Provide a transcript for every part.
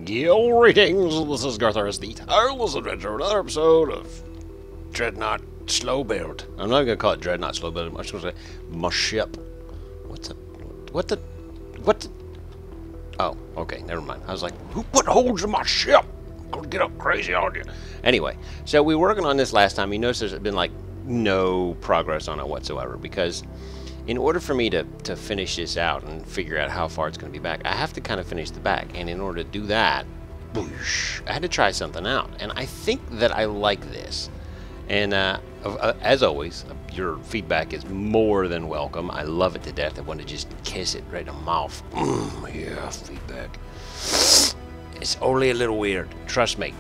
Greetings, this is garthrs, the tireless adventure, another episode of Dreadnaught Slowbuild. I'm not gonna call it Dreadnaught Slowbuild, I'm just gonna say my ship. What the? Oh, okay, never mind. I was like, who put holes in my ship? I'm gonna get up crazy on you. Anyway, so we were working on this last time. You notice there's been like no progress on it whatsoever, because in order for me to finish this out and figure out how far it's going to be back, I have to kind of finish the back. And in order to do that, boosh, I had to try something out. And I think that I like this. And as always, your feedback is more than welcome. I love it to death. I want to just kiss it right in the mouth. Yeah, feedback. It's only a little weird. Trust me.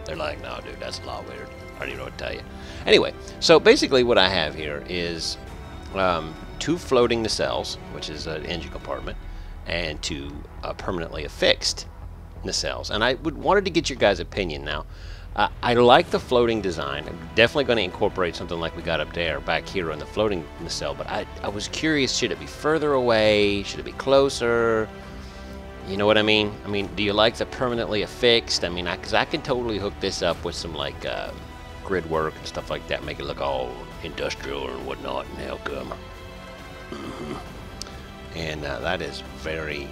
They're like, no, dude, that's a lot weird. I don't even know what to tell you. Anyway, so basically what I have here is 2 floating nacelles, which is an engine compartment, and 2 permanently affixed nacelles. And I wanted to get your guys' opinion now. I like the floating design. I'm definitely going to incorporate something like we got up there, back here on the floating nacelle, but I was curious, should it be further away? Should it be closer? You know what I mean? I mean, do you like the permanently affixed? I mean, because I could totally hook this up with some, like, grid work and stuff like that, make it look all industrial and whatnot, and hell come. And that is very,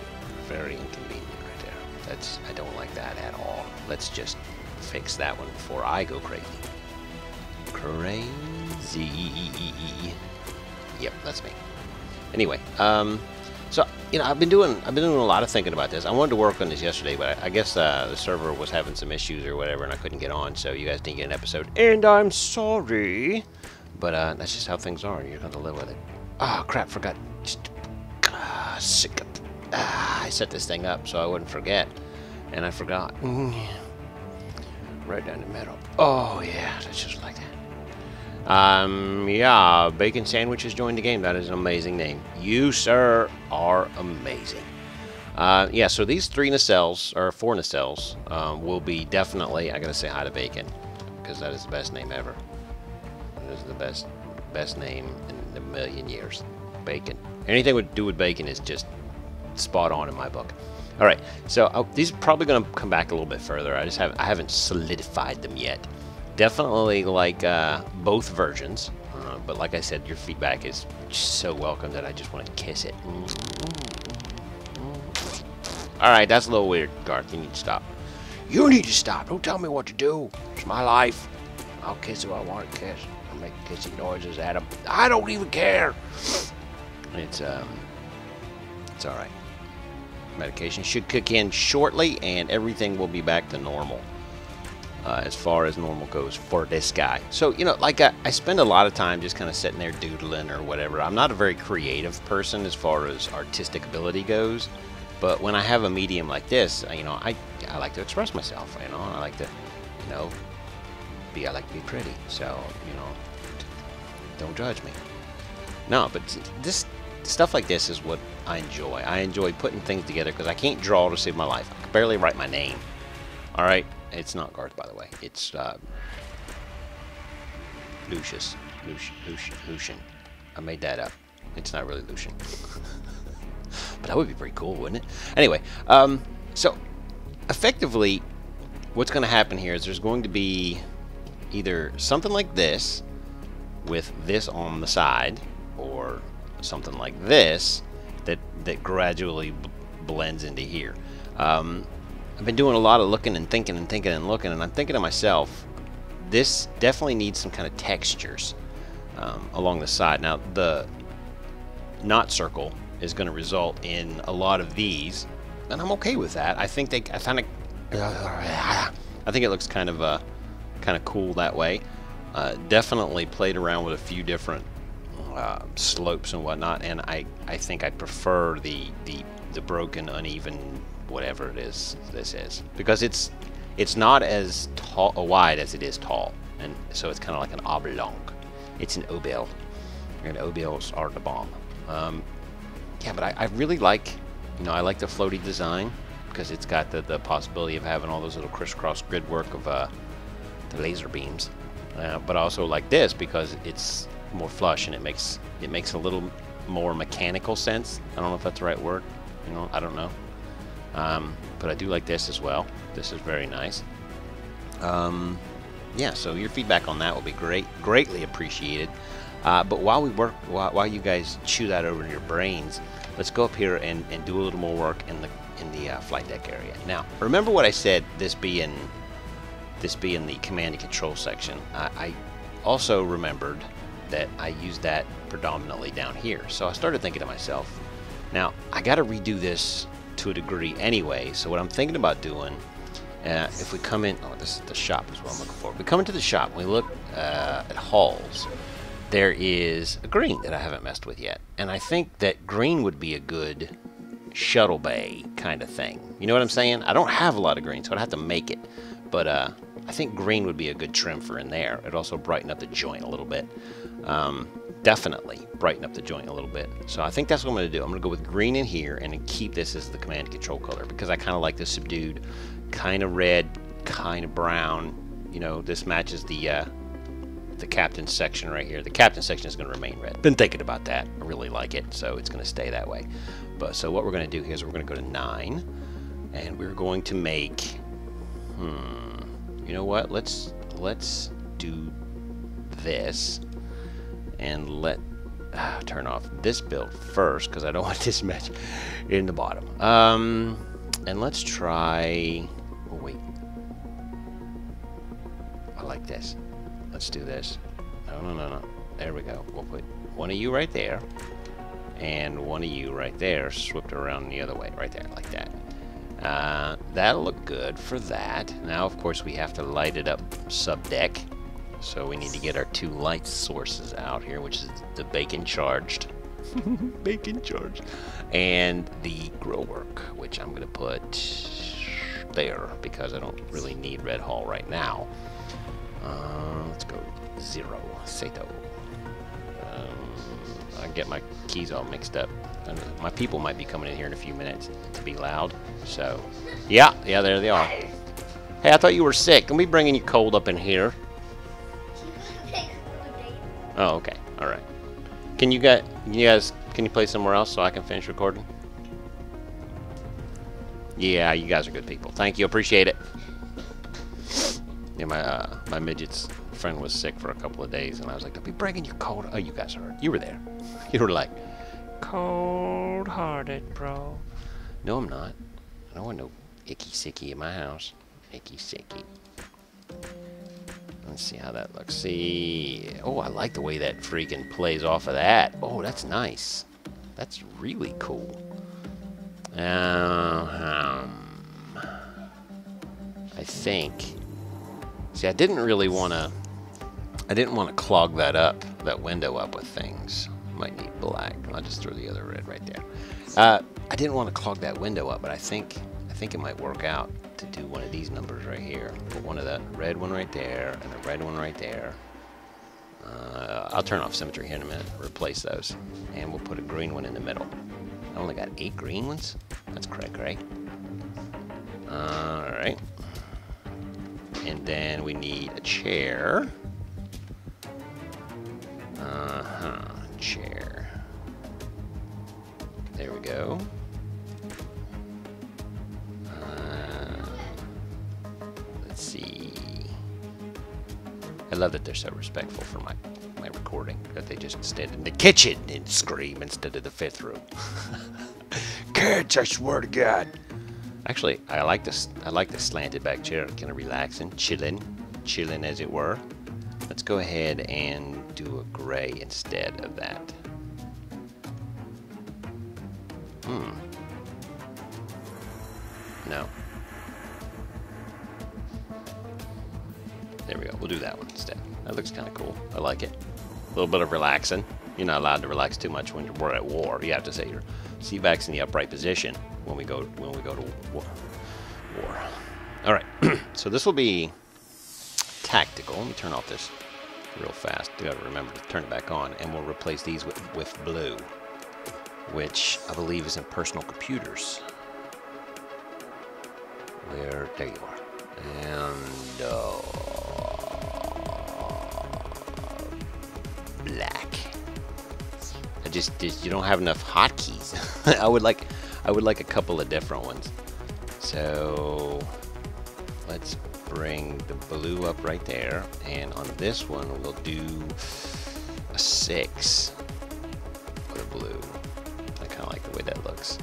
very inconvenient right there. I don't like that at all. Let's just fix that one before I go crazy. Crazy. Yep, that's me. Anyway, so you know, I've been doing a lot of thinking about this. I wanted to work on this yesterday, but I guess the server was having some issues or whatever, and I couldn't get on. So you guys didn't get an episode, and I'm sorry. But that's just how things are. You're gonna live with it. Ah, crap! Forgot. Sick of. I set this thing up so I wouldn't forget, and I forgot. Right down the middle. Oh yeah, that's just like that. Yeah, Bacon Sandwiches joined the game. That is an amazing name. You, sir, are amazing. Yeah, so these 3 nacelles, or 4 nacelles, will be definitely, I gotta say hi to Bacon, because that is the best name ever. That is the best name in a million years. Bacon. Anything to do with bacon is just spot on in my book. Alright, so these are probably gonna come back a little bit further. I haven't solidified them yet. Definitely like both versions, but like I said, your feedback is so welcome that I just want to kiss it. Alright, that's a little weird, Garth. You need to stop. You need to stop. Don't tell me what to do. It's my life. I'll kiss who I want to kiss. I'll make kissing noises at him. I don't even care. It's alright. Medication should kick in shortly, and everything will be back to normal. As far as normal goes for this guy. So, you know, like I spend a lot of time just kind of sitting there doodling or whatever. I'm not a very creative person as far as artistic ability goes, but when I have a medium like this, you know, I like to express myself, you know. I like to, you know, I like to be pretty. So, you know, don't judge me. No, but this stuff like this is what I enjoy. I enjoy putting things together because I can't draw to save my life. I can barely write my name. All right. It's not Garth, by the way. It's Lucian. I made that up. It's not really Lucian. But that would be pretty cool, wouldn't it? Anyway, so effectively, what's going to happen here is there's going to be either something like this with this on the side, or something like this that gradually blends into here. I've been doing a lot of looking and thinking and thinking and looking, and I'm thinking to myself, this definitely needs some kind of textures along the side. Now, the knot circle is going to result in a lot of these, and I'm okay with that. I think it looks kind of cool that way. Definitely played around with a few different slopes and whatnot, and I think I prefer the broken, uneven, whatever it is this is, because it's not as wide as it is tall, and so it's kind of like an oblong. It's an obel, and obels are the bomb. Yeah, but I really like, you know, I like the floaty design because it's got the possibility of having all those little crisscross grid work of the laser beams, but I also like this because it's more flush and it makes a little more mechanical sense. I don't know if that's the right word. You know, I don't know. But I do like this as well. This is very nice. Yeah, so your feedback on that will be greatly appreciated. But while we work, while you guys chew that over in your brains, let's go up here and do a little more work in the flight deck area. Now, remember what I said, this being the command and control section. I also remembered that I used that predominantly down here. So I started thinking to myself, now I got to redo this to a degree anyway. So what I'm thinking about doing, if we come in, oh, this is the shop is what I'm looking for. We come into the shop, we look at halls. There is a green that I haven't messed with yet, and I think that green would be a good shuttle bay kind of thing. You know what I'm saying? I don't have a lot of green, so I'd have to make it, but I think green would be a good trim for in there. It'd also brighten up the joint a little bit. Definitely brighten up the joint a little bit. So I think that's what I'm going to do. I'm going to go with green in here and then keep this as the command and control color, because I kind of like the subdued, kind of red, kind of brown. You know, this matches the captain's section right here. The captain's section is going to remain red. Been thinking about that. I really like it, so it's going to stay that way. But so what we're going to do here is we're going to go to 9, and we're going to make, you know what? Let's do this, and turn off this build first, because I don't want this match in the bottom. And let's try. Oh wait, I like this. Let's do this. No. There we go. We'll put one of you right there, and one of you right there, swept around the other way, right there, like that. That'll look good for that. Now, of course, we have to light it up sub-deck. So we need to get our 2 light sources out here, which is the bacon charged. Bacon charged. And the grill work, which I'm going to put there, because I don't really need red hull right now. Let's go 0, Sato. I get my keys all mixed up. My people might be coming in here in a few minutes to be loud. So, yeah, there they are. Hey, I thought you were sick. Can we bring you cold up in here? Oh, okay. All right. Can you guys play somewhere else so I can finish recording? Yeah, you guys are good people. Thank you. Appreciate it. Yeah, my midget's friend was sick for a couple of days, and I was like, "Don't be bringing you cold." Oh, you guys heard. You were there. You were like, cold-hearted, bro. No, I'm not. I don't want no icky-sicky in my house. Icky-sicky. Let's see how that looks. See. Oh, I like the way that freaking plays off of that. Oh, that's nice. That's really cool. I think. See, I didn't want to clog that window up with things. Might need black. I'll just throw the other red right there. I didn't want to clog that window up, but I think it might work out to do one of these numbers right here. Put one of the red one right there and the red one right there. I'll turn off symmetry here in a minute. Replace those, and we'll put a green one in the middle. I only got 8 green ones. That's cray-cray. All right. And then we need a chair. Chair. There we go. Let's see. I love that they're so respectful for my recording, that they just stand in the kitchen and scream instead of the 5th room. Kids, I swear to God. Actually, I like this slanted back chair, kind of relaxing, chilling as it were. Let's go ahead and do a gray instead of that. No. There we go. We'll do that one instead. That looks kind of cool. I like it. A little bit of relaxing. You're not allowed to relax too much when we're at war. You have to say your CVAC's in the upright position when we go to war. All right. So this will be tactical. Let me turn off this real fast. You got to remember to turn it back on, and we'll replace these with blue, which I believe is in personal computers. There you are. And black. I just you don't have enough hotkeys. I would like a couple of different ones. So let's bring the blue up right there, and on this one we'll do a 6 for the blue. I kind of like the way that looks.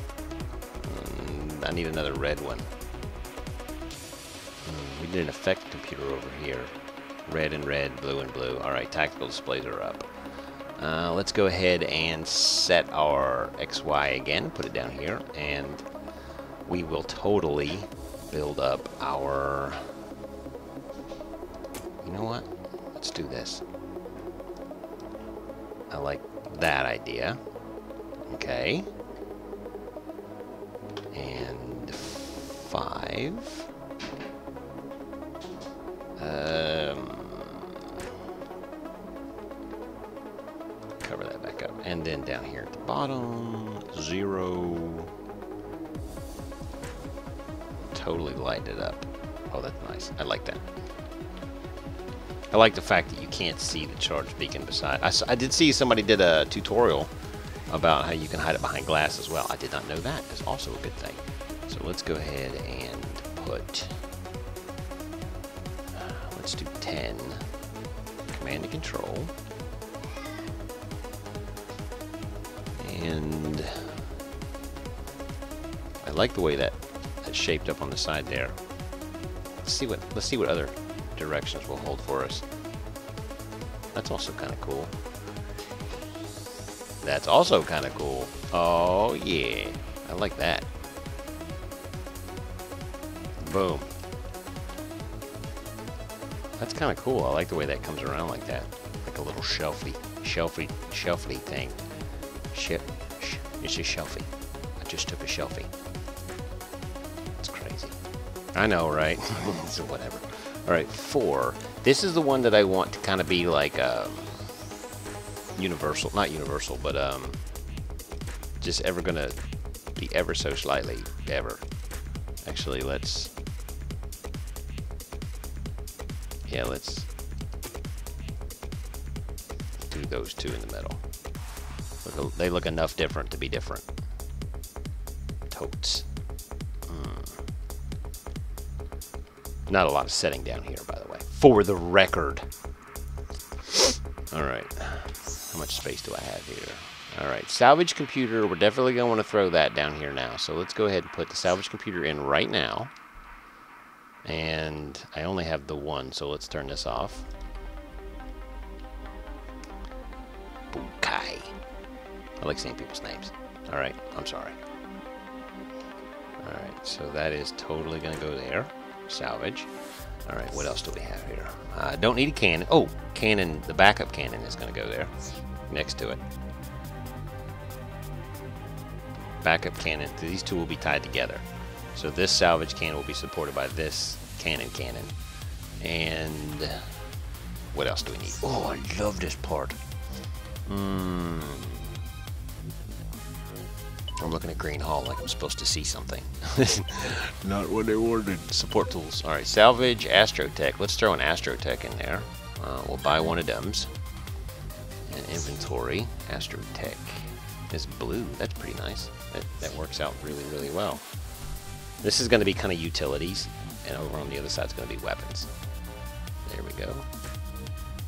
I need another red one. We did an effect computer over here. Red and red, blue and blue. Alright, tactical displays are up. Let's go ahead and set our XY again, put it down here, and we will totally build up our... You know what? Let's do this. I like that idea. Okay. And 5. Cover that back up. And then down here at the bottom, 0. Totally light it up. Oh, that's nice. I like that. I like the fact that you can't see the charge beacon beside. I did see somebody did a tutorial about how you can hide it behind glass as well. I did not know that. That's also a good thing. So let's go ahead and put... let's do 10. Command and control. And I like the way that's shaped up on the side there. Let's see what other directions will hold for us. That's also kind of cool. That's also kind of cool. Oh yeah, I like that. Boom. That's kind of cool. I like the way that comes around like that, like a little shelfy thing. It's a shelfie. I just took a shelfie. It's crazy. I know, right? So whatever. All right, 4. This is the one that I want to kind of be like universal, not universal, but just ever gonna be ever so slightly ever. Actually, let's do those 2 in the middle. They look enough different to be different. Totes. Not a lot of setting down here, by the way. For the record. Alright. How much space do I have here? Alright. Salvage computer. We're definitely going to want to throw that down here now. So let's go ahead and put the salvage computer in right now. And I only have the 1, so let's turn this off. Bukai. I like saying people's names. Alright. I'm sorry. Alright. So that is totally going to go there. Salvage. Alright, what else do we have here? Don't need a cannon. Oh, cannon, the backup cannon is going to go there. Next to it. Backup cannon. These 2 will be tied together. So this salvage cannon will be supported by this cannon. And what else do we need? Oh, I love this part. I'm looking at Green Hall like I'm supposed to see something. Not what they ordered. Support tools. Alright, salvage, Astrotech. Let's throw an Astrotech in there. We'll buy one of them. And inventory, Astrotech. This blue, that's pretty nice. That works out really, really well. This is going to be kind of utilities. And over on the other side is going to be weapons. There we go.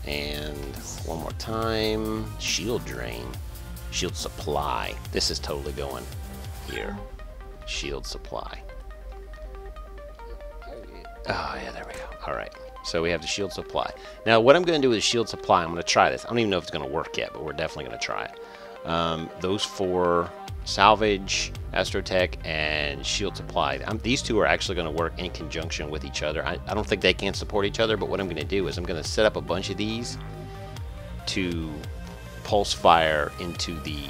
And one more time. Shield drain. Shield supply. This is totally going here. Shield supply. Oh, yeah, there we go. Alright. So we have the shield supply. Now, what I'm going to do with the shield supply, I'm going to try this. I don't even know if it's going to work yet, but we're definitely going to try it. Those 4, salvage, Astrotech, and shield supply. These 2 are actually going to work in conjunction with each other. I don't think they can support each other, but what I'm going to do is I'm going to set up a bunch of these to pulse fire into the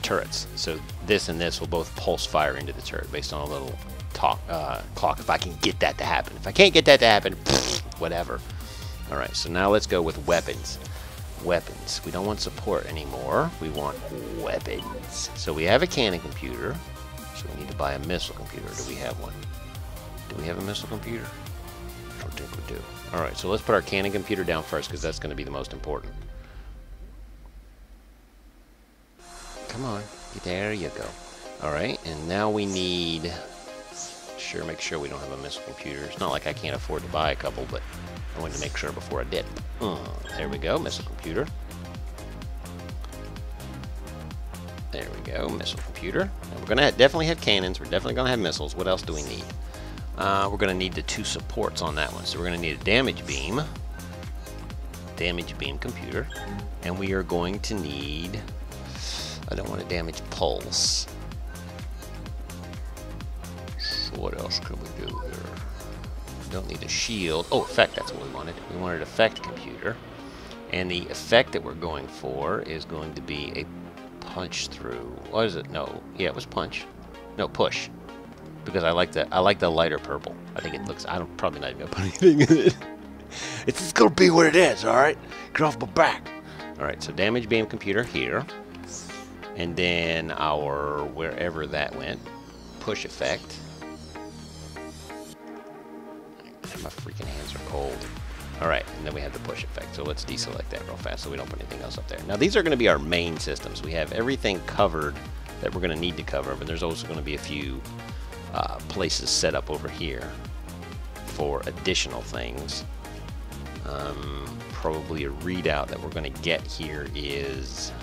turrets. So this and this will both pulse fire into the turret based on a little clock. If I can get that to happen. If I can't get that to happen, whatever. Alright, so now let's go with weapons. Weapons. We don't want support anymore. We want weapons. So we have a cannon computer. So we need to buy a missile computer. Do we have one? Do we have a missile computer? I don't think we do. Alright, so let's put our cannon computer down first because that's going to be the most important. Come on. There you go. Alright, and now we need... make sure we don't have a missile computer. It's not like I can't afford to buy a couple, but I wanted to make sure before I did. There we go, missile computer. There we go, missile computer. And we're gonna definitely have cannons. We're definitely gonna have missiles. What else do we need? We're gonna need the 2 supports on that one. So we're gonna need a damage beam computer, and we are going to need... I don't want a damage pulse. So what else can we do here? Don't need a shield. Oh, effect, that's what we wanted. We wanted effect computer. And the effect that we're going for is going to be a punch through. What is it? No. Yeah, it was punch. No, push. Because I like the lighter purple. I think it looks... I'm probably not even going to put anything in it. It's just going to be what it is, alright? Get off my back. Alright, so damage beam computer here. And then our... wherever that went. Push effect. My freaking hands are cold. Alright, and then we have the push effect. So let's deselect that real fast so we don't put anything else up there. Now these are going to be our main systems. We have everything covered that we're going to need to cover, but there's also going to be a few places set up over here for additional things. Probably a readout that we're going to get here is...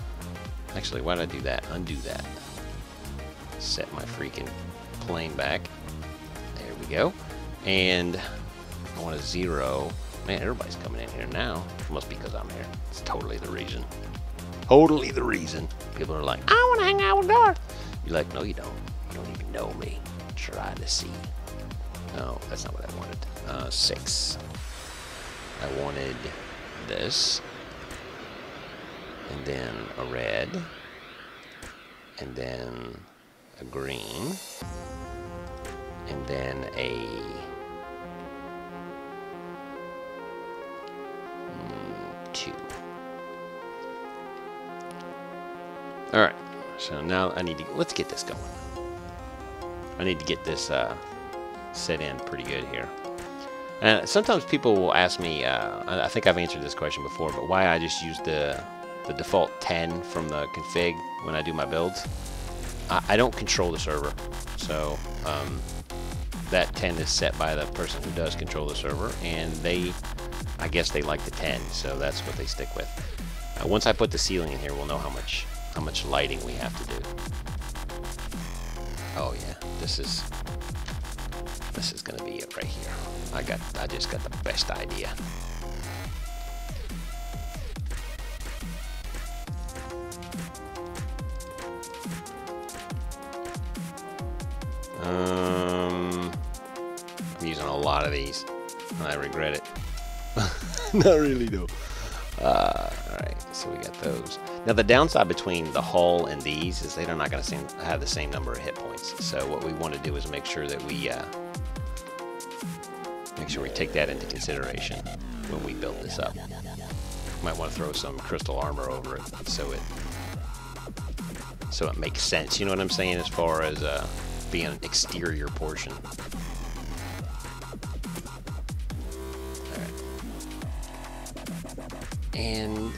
Actually, why did I do that? Undo that. Set my freaking plane back. There we go. And... I want a 0. Man, everybody's coming in here now. It must be because I'm here. It's totally the reason. Totally the reason. People are like, I want to hang out with Darth. You're like, no, you don't. You don't even know me. Try to see. No, that's not what I wanted. 6. I wanted this. And then a red. And then a green. And then a... 2. Alright, so now I need to... Let's get this going. I need to get this set in pretty good here. And sometimes people will ask me, I think I've answered this question before, but why I just use the default 10 from the config when I do my builds. I don't control the server, so that 10 is set by the person who does control the server, and I guess they like the 10, so that's what they stick with. Once I put the ceiling in here, we'll know how much lighting we have to do. Oh yeah, this is gonna be it right here. I just got the best idea. I'm using a lot of these, and I regret it. Not really though. Alright, so we got those. Now the downside between the hull and these is they're not going to have the same number of hit points. So what we want to do is make sure that we take that into consideration when we build this up. Might want to throw some crystal armor over it so it makes sense. You know what I'm saying, as far as being an exterior portion. And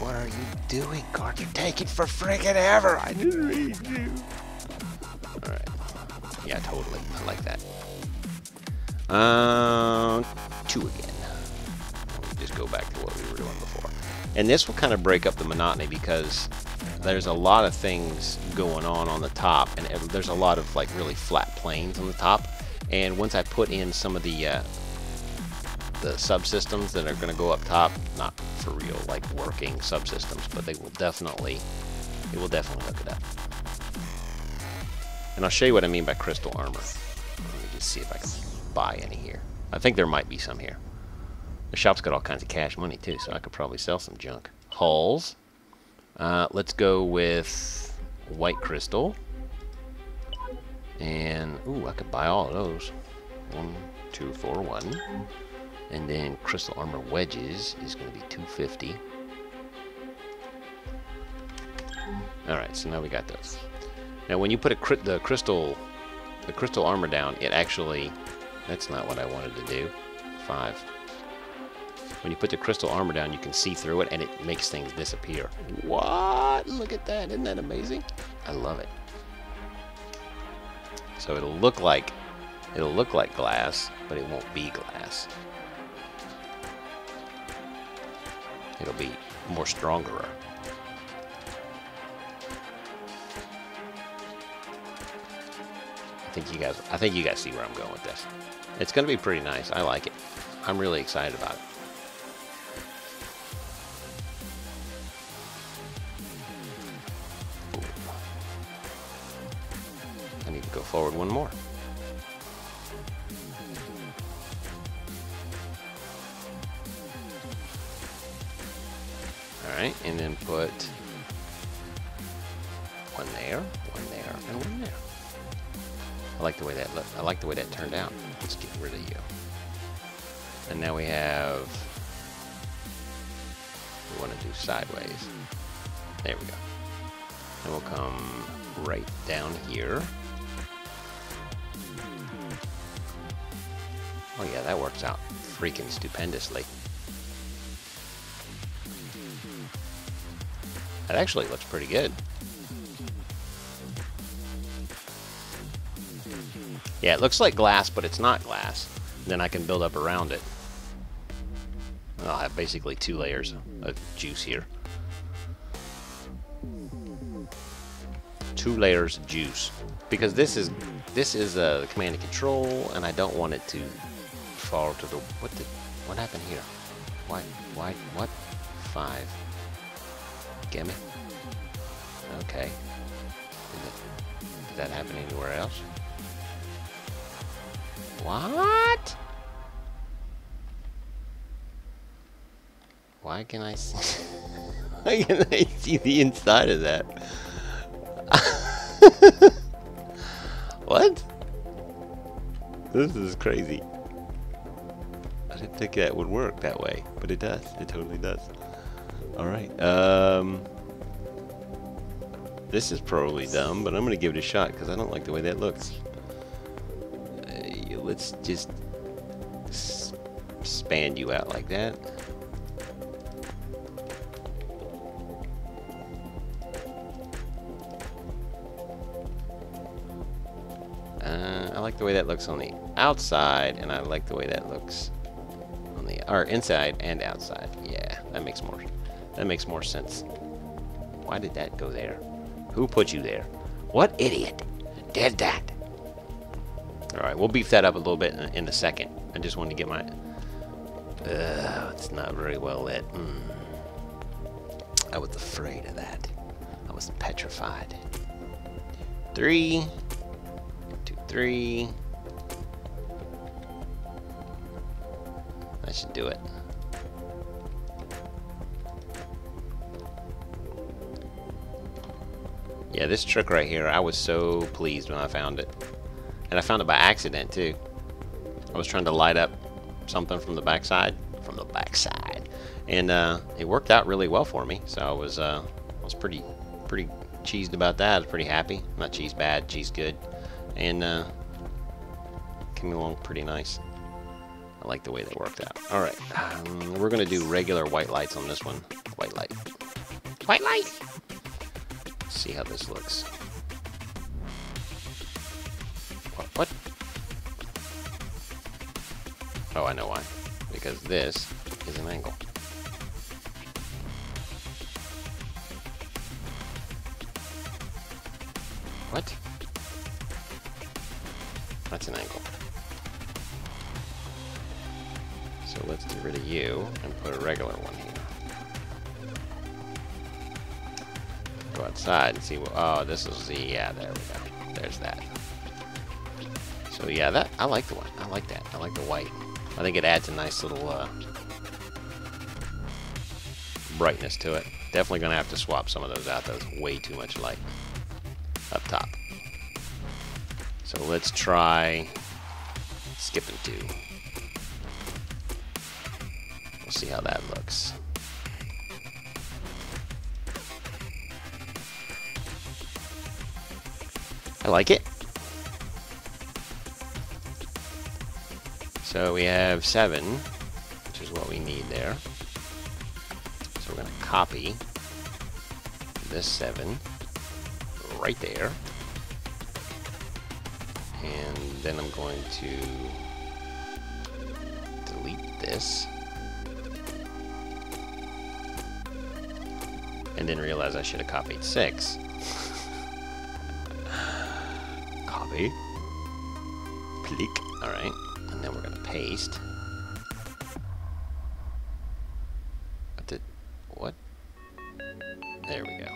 what are you doing, Garth? You're taking for friggin' ever. I didn't read you. Alright. Yeah, totally. I like that. 2 again. Let me just go back to what we were doing before. And this will kind of break up the monotony because there's a lot of things going on the top, and there's a lot of like really flat planes on the top. And once I put in some of the subsystems that are going to go up top, not for real like working subsystems, but it will definitely hook it up. And I'll show you what I mean by crystal armor. Let me just see if I can buy any here. I think there might be some here. The shop's got all kinds of cash money too, so I could probably sell some junk. Hulls. Let's go with white crystal. And ooh, I could buy all of those. 1, 2, 4, 1. And then crystal armor wedges is going to be 250. Alright, so now we got those. Now when you put the crystal armor down, it actually... That's not what I wanted to do. 5. When you put the crystal armor down, you can see through it, and it makes things disappear. What? Look at that. Isn't that amazing? I love it. So it'll look like glass, but it won't be glass. It'll be more stronger. I think you guys see where I'm going with this. It's going to be pretty nice. I like it. I'm really excited about it. I need to go forward one more. Alright, and then put one there, and one there. I like the way that looked. I like the way that turned out. Let's get rid of you. And now we want to do sideways. There we go. And we'll come right down here. Oh yeah, that works out freaking stupendously. That actually looks pretty good. Yeah, it looks like glass, but it's not glass. Then I can build up around it. I'll have basically 2 layers of juice here. 2 layers of juice. Because this is the command and control, and I don't want it to fall to the... What happened here? Why, what? 5. Gimme. Okay. Did that happen anywhere else? What? Why can I see? Why can I see the inside of that? What? This is crazy. I didn't think that would work that way, but it does. It totally does. Alright, this is probably dumb, but I'm going to give it a shot because I don't like the way that looks. Let's just span you out like that. I like the way that looks on the outside, and I like the way that looks on the inside and outside. Yeah, that makes more sense. Why did that go there? Who put you there? What idiot did that? Alright, we'll beef that up a little bit in a second. I just wanted to get my... it's not very well lit. I was afraid of that. I was petrified. 3, 2, 3. That should do it. Yeah, this trick right here, I was so pleased when I found it. And I found it by accident, too. I was trying to light up something from the backside. And it worked out really well for me. So I was pretty cheesed about that. I was pretty happy. Not cheese bad, cheese good. And came along pretty nice. I like the way that worked out. Alright, we're going to do regular white lights on this one. White light. White light! Let's see how this looks. What? Oh, I know why. Because this is an angle. What? That's an angle. So let's get rid of you and put a regular one here. Go outside and see what... Oh, this is the... Yeah, there we go. There's that. So yeah, that I like the one. I like that. I like the white. I think it adds a nice little brightness to it. Definitely gonna have to swap some of those out. That's way too much light up top. So let's try skipping 2. We'll see how that looks. I like it. So we have 7, which is what we need there. So we're going to copy this 7 right there. And then I'm going to delete this. And then realize I should have copied 6. Copy. Click. Alright. And then we're going to paste. What? There we go.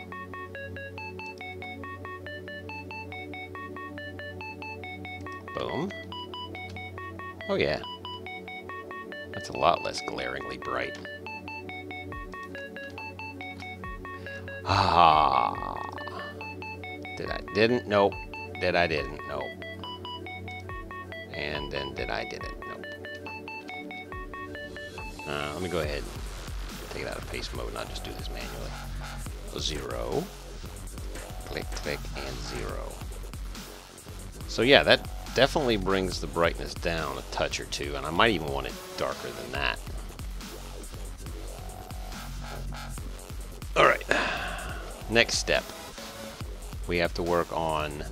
Boom. Oh yeah. That's a lot less glaringly bright. Ah. Didn't? Nope. Did I didn't? Nope. And then did I did it? Nope. Let me go ahead and take it out of paste mode and I'll just do this manually. 0. Click, click, and 0. So yeah, that definitely brings the brightness down a touch or two, and I might even want it darker than that. Alright. Next step. We have to work on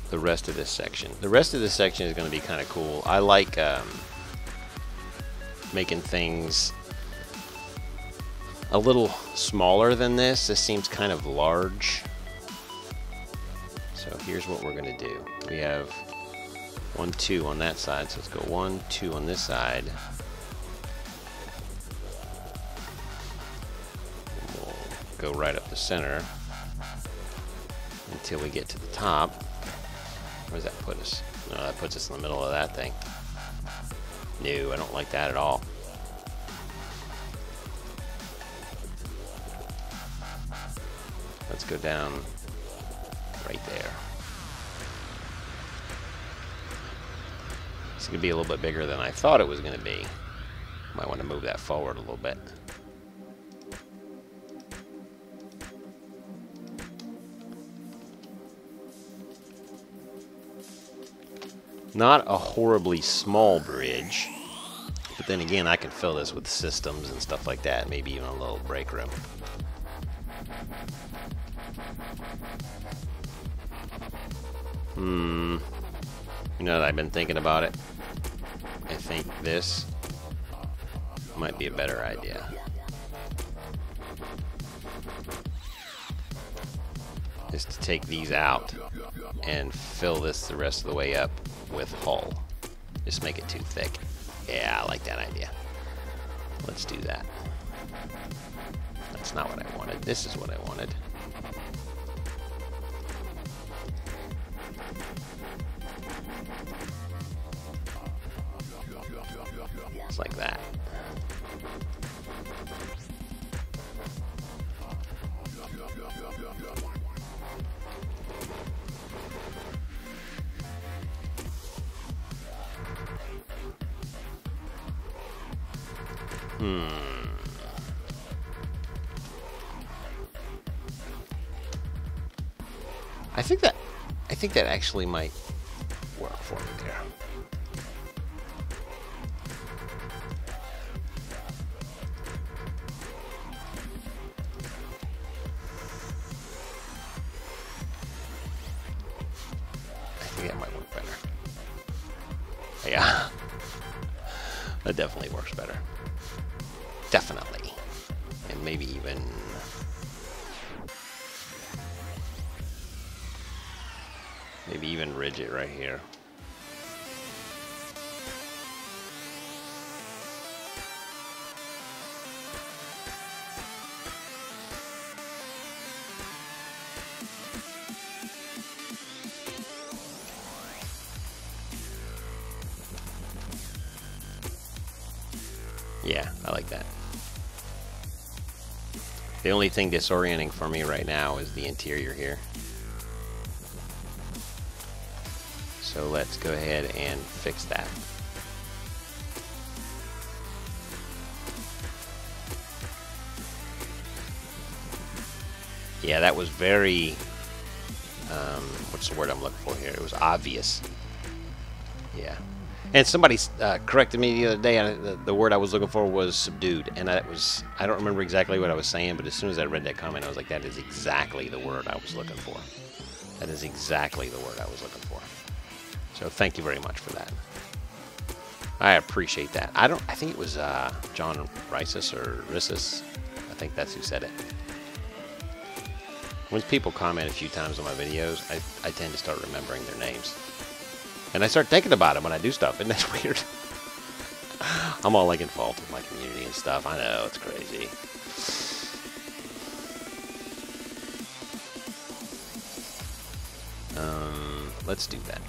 the rest of this section. The rest of this section is going to be kind of cool. I like making things a little smaller than this. This seems kind of large. So here's what we're going to do. We have 1, 2 on that side. So let's go 1, 2 on this side. We'll go right up the center until we get to the top. Where does that put us? No, that puts us in the middle of that thing. No, I don't like that at all. Let's go down right there. It's going to be a little bit bigger than I thought it was going to be. Might want to move that forward a little bit. Not a horribly small bridge, but then again, I can fill this with systems and stuff like that, maybe even a little break room. You know that I've been thinking about it. I think this might be a better idea. Is to take these out and fill this the rest of the way up with hull. Just make it too thick. Yeah, I like that idea. Let's do that. That's not what I wanted. This is what I wanted. It's like that. I think that actually might work for me there. I think that might work better. Yeah. That definitely works better. Definitely. And maybe even... maybe even ridge it right here. Yeah, I like that. The only thing disorienting for me right now is the interior here. So let's go ahead and fix that. Yeah, that was very, what's the word I'm looking for here? It was obvious. Yeah. And somebody corrected me the other day. The word I was looking for was subdued. And I don't remember exactly what I was saying, but as soon as I read that comment, I was like, that is exactly the word I was looking for. That is exactly the word I was looking for. So thank you very much for that. I appreciate that. I think it was John Rices or Rissus. I think that's who said it. When people comment a few times on my videos, I tend to start remembering their names. And I start thinking about them when I do stuff, and that's weird. I'm all like in fault with my community and stuff. I know, it's crazy. Let's do that.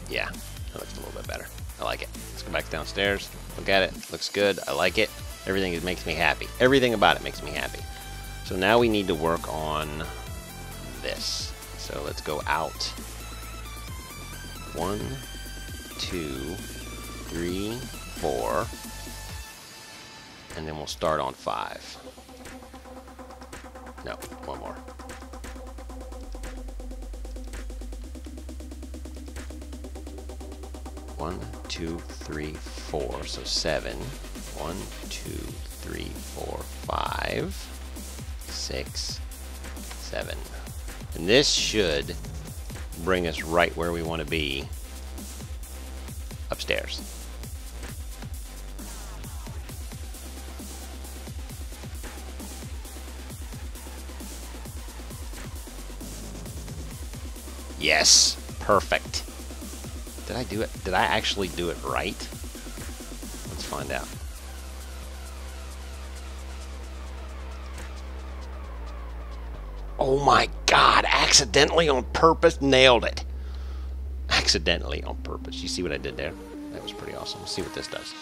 Yeah, that looks a little bit better. I like it. Let's go back downstairs. Look at it. Looks good. I like it. Everything makes me happy. Everything about it makes me happy. So now we need to work on this. So let's go out. 1, 2, 3, 4. And then we'll start on 5. No, one more. One, 2, 3, 4. So 7. 1, 2, 3, 4, 5, 6, 7. And this should bring us right where we want to be upstairs. Yes, perfect. Did I do it? Did I actually do it right? Let's find out. Oh my God, accidentally on purpose, nailed it. Accidentally on purpose. You see what I did there? That was pretty awesome. Let's see what this does.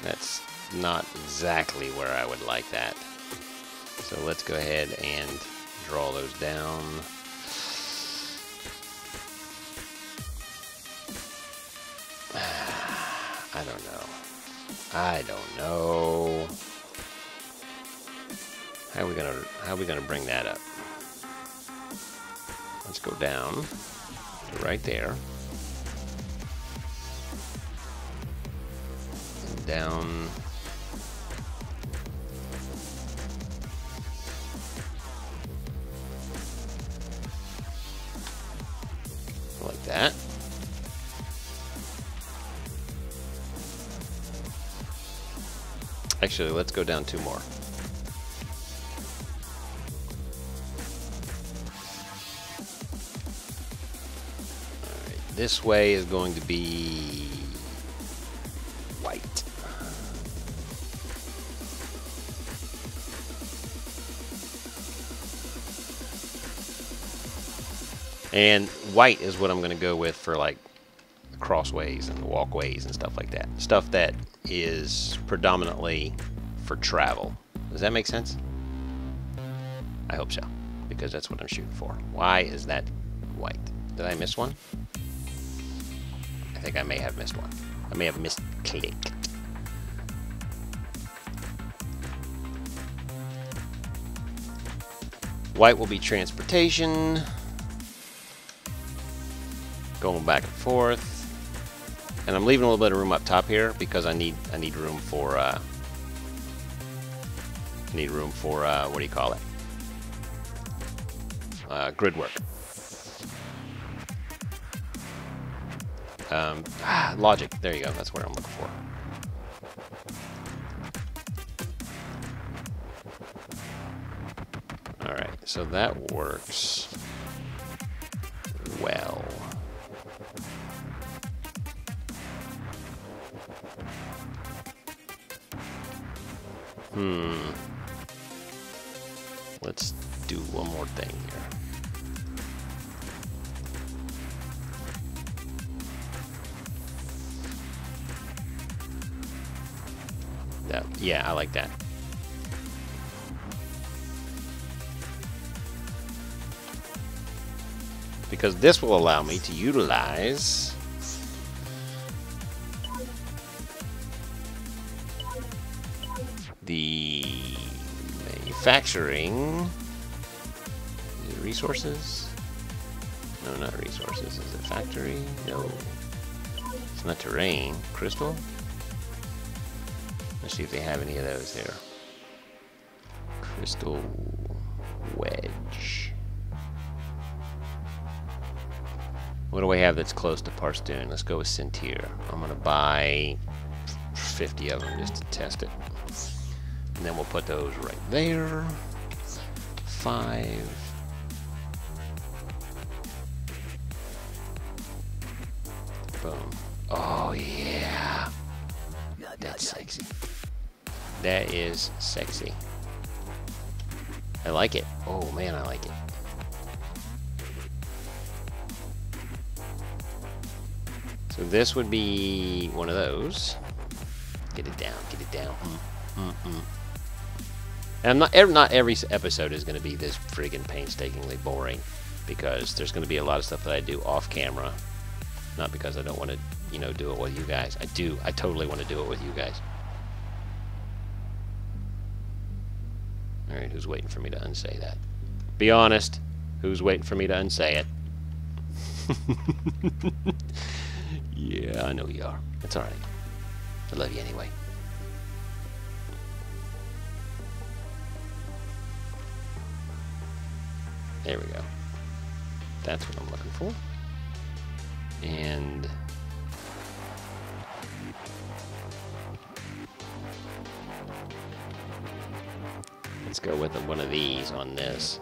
That's not exactly where I would like that. So let's go ahead and draw those down. I don't know. I don't know. How are we gonna bring that up? Let's go down to right there. And down. Like that. Actually, let's go down 2 more. Alright, this way is going to be white. And white is what I'm going to go with for like crossways and walkways and stuff like that. Stuff that is predominantly for travel. Does that make sense? I hope so, because that's what I'm shooting for. Why is that white? Did I miss one? I think I may have missed one. I may have missed click. White will be transportation. Going back and forth. And I'm leaving a little bit of room up top here because I need room for what do you call it? Grid work. Logic. There you go. That's what I'm looking for. All right. So that works well. Let's do one more thing here. That, yeah, I like that. Because this will allow me to utilize the manufacturing. Is it resources? No, not resources. Is it factory? No. It's not terrain. Crystal? Let's see if they have any of those here. Crystal wedge. What do I have that's close to Parstoon? Let's go with Centier. I'm going to buy 50 of them just to test it. And then we'll put those right there. 5. Boom. Oh, yeah. That's sexy. That is sexy. I like it. Oh, man, I like it. So this would be one of those. Get it down, get it down. And not every episode is going to be this friggin' painstakingly boring, because there's going to be a lot of stuff that I do off camera. Not because I don't want to, you know, do it with you guys. I do. I totally want to do it with you guys. Alright, who's waiting for me to unsay that? Be honest. Who's waiting for me to unsay it? Yeah, I know you are. It's alright. I love you anyway. There we go. That's what I'm looking for. And let's go with one of these on this.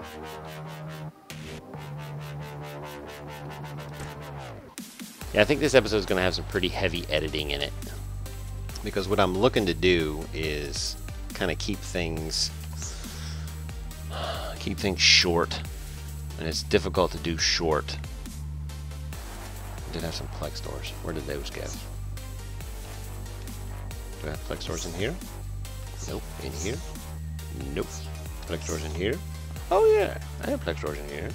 Yeah, I think this episode is going to have some pretty heavy editing in it, because what I'm looking to do is kind of keep things short, and it's difficult to do short. I did have some Plex doors. Where did those go? Do I have Plex doors in here? Nope. In here? Nope. Plex doors in here? Oh yeah, I have Plex doors in here.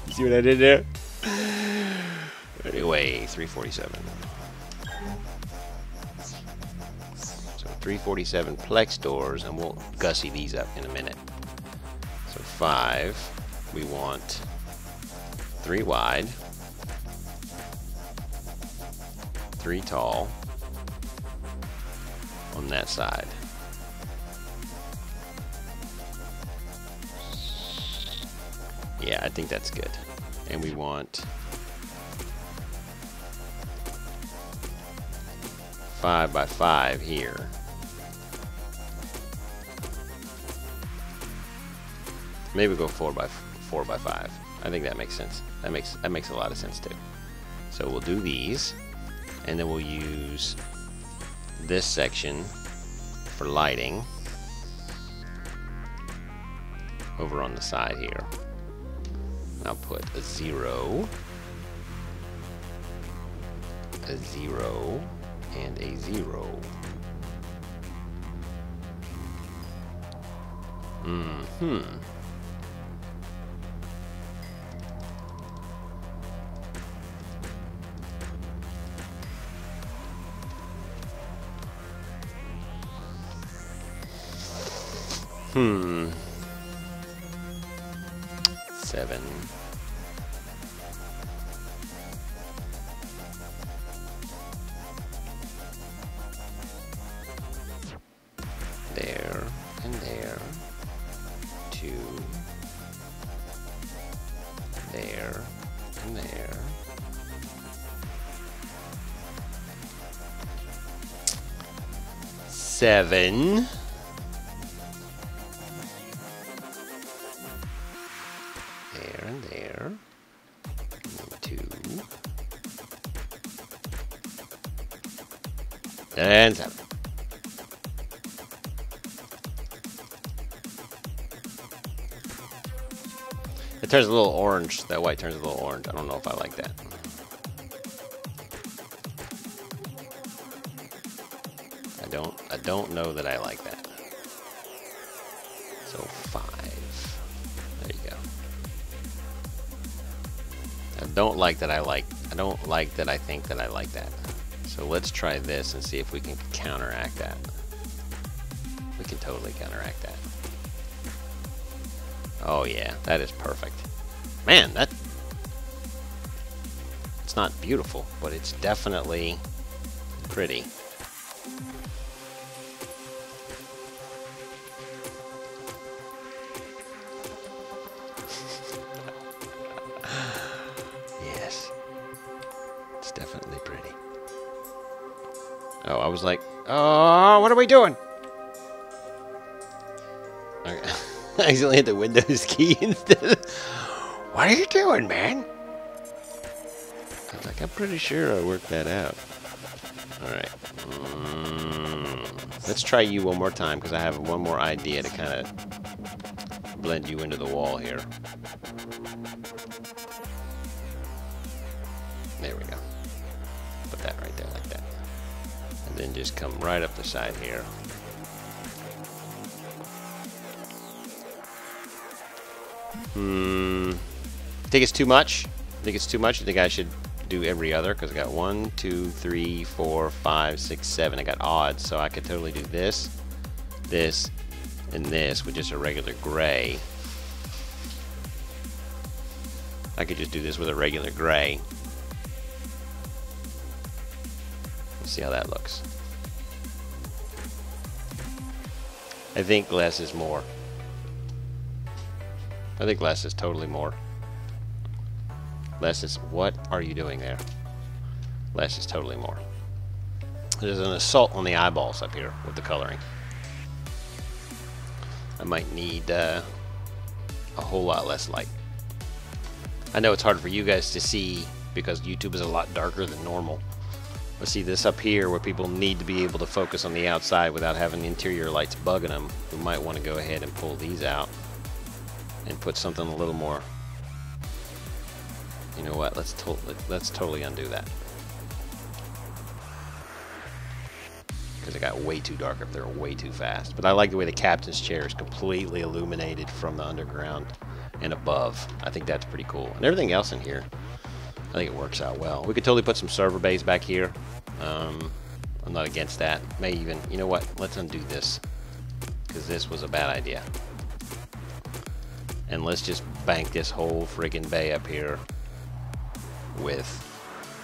You see what I did there? Anyway, 347. So 347 Plex doors, and we'll gussy these up in a minute. So 5. We want 3 wide. 3 tall on that side. Yeah, I think that's good. And we want 5 by 5 here. Maybe go 4 by 5. I think that makes sense. That makes a lot of sense too. So we'll do these. And then we'll use this section for lighting over on the side here. I'll put a 0, a 0, and a 0. Hmm. 7. There and there. 2. There and there. 7. There and there. And 2. And 7. It turns a little orange. That white turns a little orange. I don't know if I like that. I don't know that I like that. So 5. There you go. I don't like that I think that I like that. So let's try this and see if we can counteract that. We can totally counteract that. Oh yeah, that is perfect. Man, that's It's not beautiful, but it's definitely pretty. Yes. It's definitely pretty. Oh, I was like, oh, what are we doing? Okay. I accidentally hit the Windows key instead of... What are you doing, man? I was like, I'm pretty sure I worked that out. Alright. Let's try you one more time, because I have one more idea to kind of blend you into the wall here. There we go. Put that right there like that. And then just come right up the side here. Think it's too much? Think it's too much? You think I should do every other? Because I got 1, 2, 3, 4, 5, 6, 7. I got odds, so I could totally do this, this, and this with just a regular gray. I could just do this with a regular gray. Let's see how that looks. I think less is more. I think less is totally more. Less is... What are you doing there? Less is totally more. There's an assault on the eyeballs up here with the coloring. I might need a whole lot less light. I know it's hard for you guys to see because YouTube is a lot darker than normal. But see this up here where people need to be able to focus on the outside without having the interior lights bugging them. We might want to go ahead and pull these out and put something a little more. You know what? Let's totally undo that. Because it got way too dark up there, way too fast. But I like the way the captain's chair is completely illuminated from the underground and above. I think that's pretty cool. And everything else in here, I think it works out well. We could totally put some server bays back here. I'm not against that. May even, you know what? Let's undo this. Because this was a bad idea. And let's just bank this whole friggin' bay up here with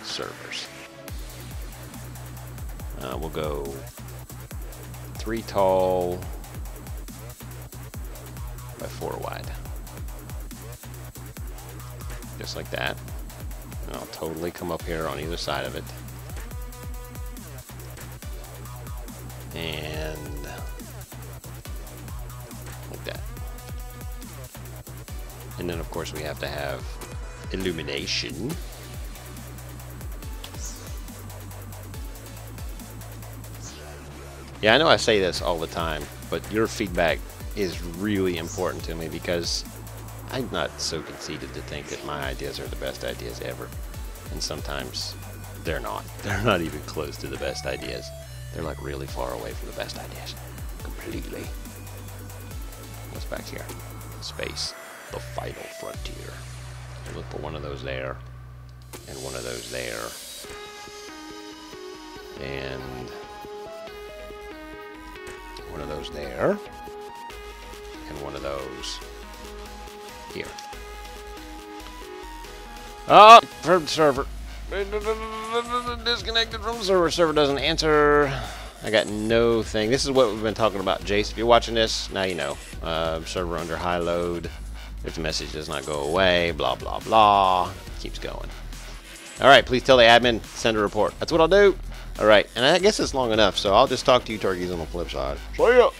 servers. We'll go 3 tall by 4 wide. Just like that. And I'll totally come up here on either side of it. And like that. And then of course we have to have illumination. Yeah, I know I say this all the time, but your feedback is really important to me because I'm not so conceited to think that my ideas are the best ideas ever. And sometimes they're not. They're not even close to the best ideas. They're like really far away from the best ideas. Completely. What's back here? Space. The final frontier. We'll put one of those there. And one of those there. And one of those there. And one of those here. Oh, from server. Disconnected from server. Server doesn't answer. I got no thing. This is what we've been talking about, Jace. If you're watching this, now you know. Server under high load. If the message does not go away, blah, blah, blah. Keeps going. Alright, please tell the admin, send a report. That's what I'll do. Alright, and I guess it's long enough, so I'll just talk to you turkeys on the flip side. See ya!